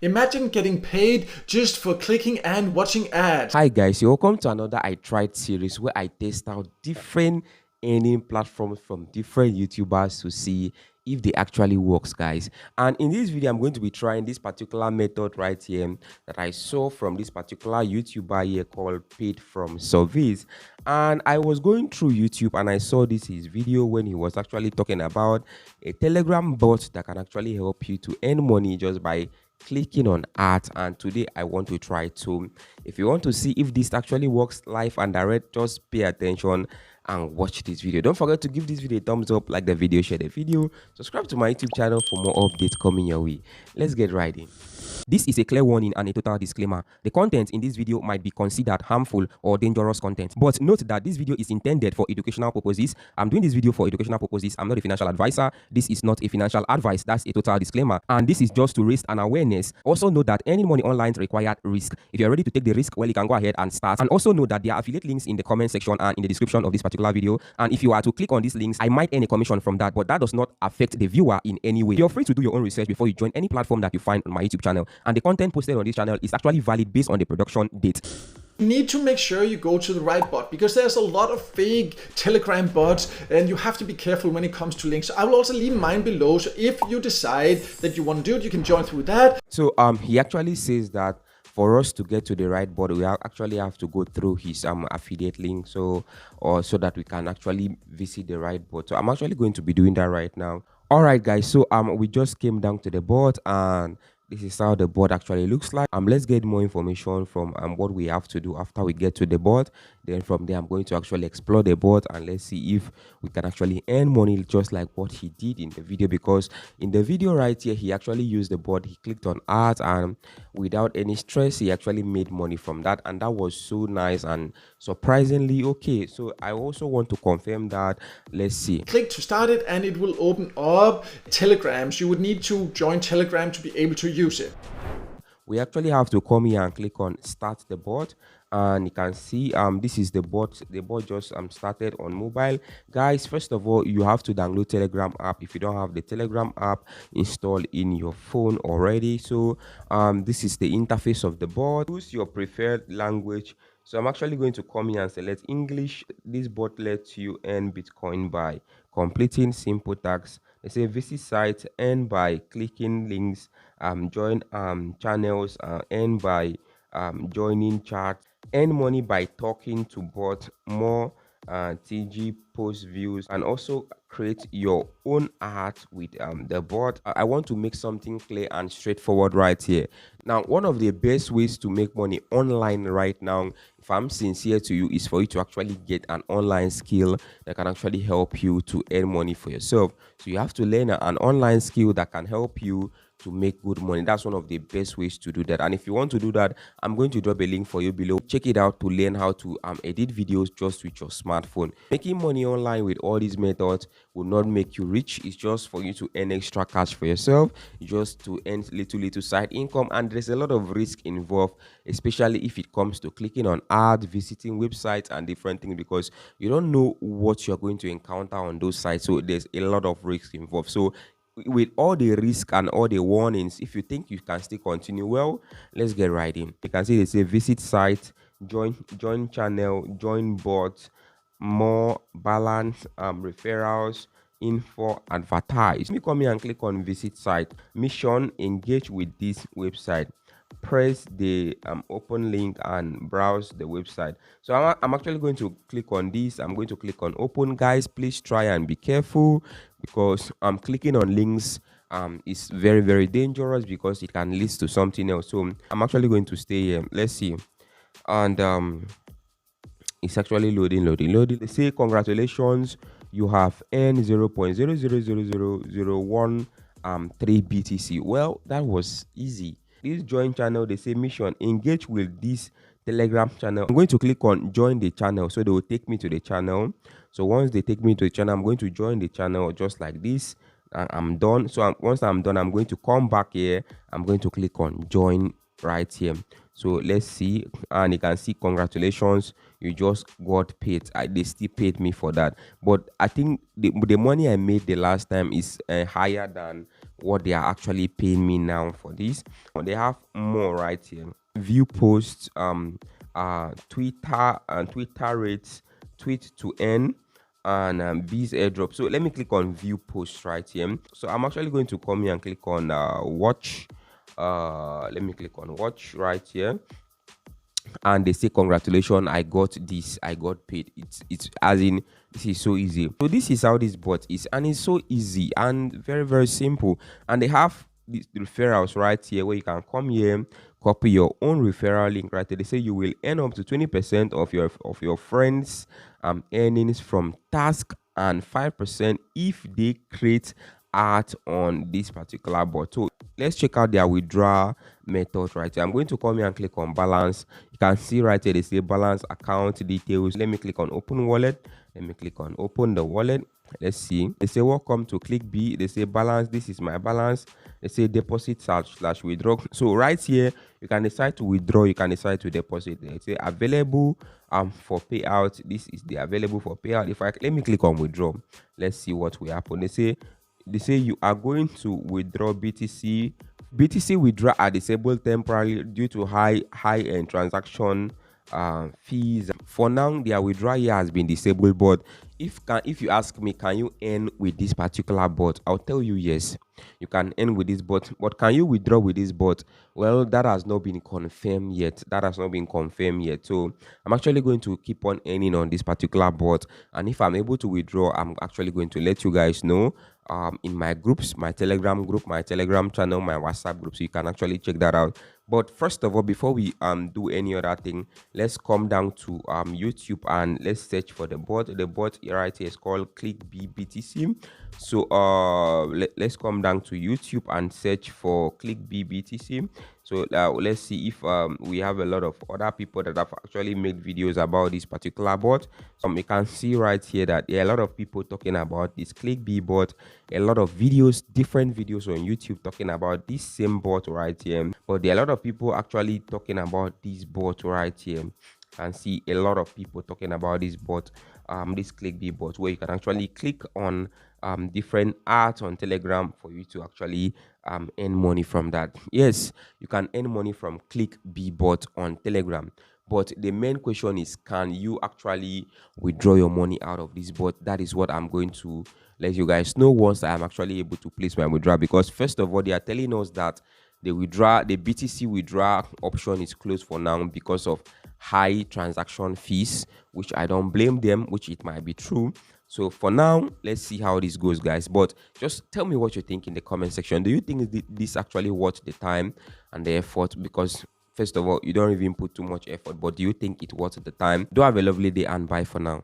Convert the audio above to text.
Imagine getting paid just for clicking and watching ads. Hi guys, you're welcome to another I Tried series where I test out different earning platforms from different YouTubers to see if they actually works, guys. And in this video, I'm going to be trying this particular method right here that I saw from this particular YouTuber here called Paid From Service. And I was going through YouTube and I saw his video when he was actually talking about a Telegram bot that can actually help you to earn money just by clicking on ads. And today I want to try to. If you want to see if this actually works live and direct, just pay attention and watch this video. Don't forget to give this video a thumbs up, like the video, share the video, subscribe to my YouTube channel for more updates coming your way. Let's get right in. This is a clear warning and a total disclaimer. The content in this video might be considered harmful or dangerous content. But note that this video is intended for educational purposes. I'm doing this video for educational purposes. I'm not a financial advisor. This is not a financial advice. That's a total disclaimer. And this is just to raise an awareness. Also note that any money online requires risk. If you're ready to take the risk, well, you can go ahead and start. And also note that there are affiliate links in the comment section and in the description of this particular video. And if you are to click on these links, I might earn a commission from that, but that does not affect the viewer in any way. You're free to do your own research before you join any platform that you find on my YouTube channel. And the content posted on this channel is actually valid based on the production date. You need to make sure you go to the right bot because there's a lot of fake Telegram bots and you have to be careful when it comes to links. So I will also leave mine below. So if you decide that you want to do it, you can join through that. So he actually says that for us to get to the right bot, we actually have to go through his affiliate link, so that we can actually visit the right bot. So I'm actually going to be doing that right now. All right, guys. So we just came down to the bot and this is how the bot actually looks like. Let's get more information from what we have to do after we get to the bot. Then from there, I'm going to actually explore the bot and let's see if we can actually earn money just like what he did in the video. Because in the video right here, he actually used the bot. He clicked on ads and without any stress, he actually made money from that. And that was so nice and surprisingly okay. So I also want to confirm that. Let's see. Click to start it and it will open up Telegrams. You would need to join Telegram to be able to use it. We actually have to come here and click on start the bot, and you can see this is the bot. The bot just started on mobile. Guys, first of all, you have to download Telegram app if you don't have the Telegram app installed in your phone already. So this is the interface of the bot. Choose your preferred language. So I'm actually going to come here and select English. This bot lets you earn Bitcoin by completing simple tasks. They say visit sites, earn by clicking links, join channels, earn by joining chats, earn money by talking to bot, more TG post views, and also create your own art with the bot. I want to make something clear and straightforward right here. Now, one of the best ways to make money online right now, if I'm sincere to you, is for you to actually get an online skill that can actually help you to earn money for yourself. So you have to learn an online skill that can help you to make good money. That's one of the best ways to do that. And if you want to do that, I'm going to drop a link for you below. Check it out to learn how to edit videos just with your smartphone. Making money online with all these methods will not make you rich. It's just for you to earn extra cash for yourself, just to earn little side income. And there's a lot of risk involved, especially if it comes to clicking on ads, visiting websites and different things, because you don't know what you're going to encounter on those sites. So there's a lot of risk involved. So with all the risk and all the warnings, if you think you can still continue, well, let's get right in. You can see they say visit site, join channel, join bot, more, balance, referrals, info, advertise. Let me come here and click on visit site. Mission: engage with this website. Press the open link and browse the website. So I'm actually going to click on this. I'm going to click on open. Guys, please try and be careful, because I'm clicking on links is very dangerous because it can lead to something else. So I'm actually going to stay here. Let's see. And it's actually loading. They say congratulations, you have earned 0.000001 3 BTC. Well, that was easy. This join channel, they say mission: engage with this Telegram channel. I'm going to click on join the channel, so they will take me to the channel. So once they take me to the channel, I'm going to join the channel just like this, and I'm done. So once I'm done, I'm going to come back here. I'm going to click on join right here. So let's see, and you can see congratulations, you just got paid. They still paid me for that, but I think the money I made the last time is higher than what they are actually paying me now for this. They have more right here: view posts, Twitter and Twitter rates, tweet to earn, and bees airdrop. So let me click on view posts right here. So I'm actually going to come here and click on watch. Let me click on watch right here, and they say congratulations, I got this, I got paid. It's as in, this is so easy. So this is how this bot is, and it's so easy and very, very simple. And they have these referrals right here, where you can come here, copy your own referral link right there. They say you will earn up to 20% of your friends earnings from task, and 5% if they create art on this particular bot. So let's check out their withdrawal method right here. I'm going to come here and click on balance. You can see right here they say balance account details. Let me click on open wallet. Let me click on open the wallet. Let's see. They say welcome to clickbee. They say balance. This is my balance. They say deposit / withdraw. So right here you can decide to withdraw, you can decide to deposit. They say available for payout. This is the available for payout. If let me click on withdraw, let's see what will happen. They say you are going to withdraw BTC. BTC withdrawal are disabled temporarily due to high-end transaction fees. For now, their withdrawal here has been disabled. But if you ask me, can you earn with this particular bot? I'll tell you yes, you can earn with this bot. But can you withdraw with this bot? Well, that has not been confirmed yet. So I'm actually going to keep on earning on this particular bot, and if I'm able to withdraw, I'm actually going to let you guys know in my groups, my Telegram group, my Telegram channel, my WhatsApp group, so you can actually check that out. But first of all, before we do any other thing, let's come down to YouTube and let's search for the bot. The bot right here is called clickbee BTC. So let's come down to YouTube and search for clickbee BTC. So let's see if we have a lot of other people that have actually made videos about this particular bot. You can see right here that there are a lot of people talking about this clickbee bot, a lot of videos, different videos on YouTube talking about this same bot right here. But there are a lot of people actually talking about this bot right here. And see a lot of people talking about this bot, this clickbee bot, where you can actually click on different art on Telegram for you to actually earn money from that. Yes, you can earn money from clickbee bot on Telegram. But the main question is, can you actually withdraw your money out of this bot? That is what I'm going to let you guys know once I am actually able to place my withdrawal. Because first of all, they are telling us that the BTC withdrawal option is closed for now because of high transaction fees, which I don't blame them, which it might be true. So for now, let's see how this goes, guys. But just tell me what you think in the comment section. Do you think this actually worth the time and the effort? Because first of all, you don't even put too much effort, but do you think it worth the time? Do have a lovely day and bye for now.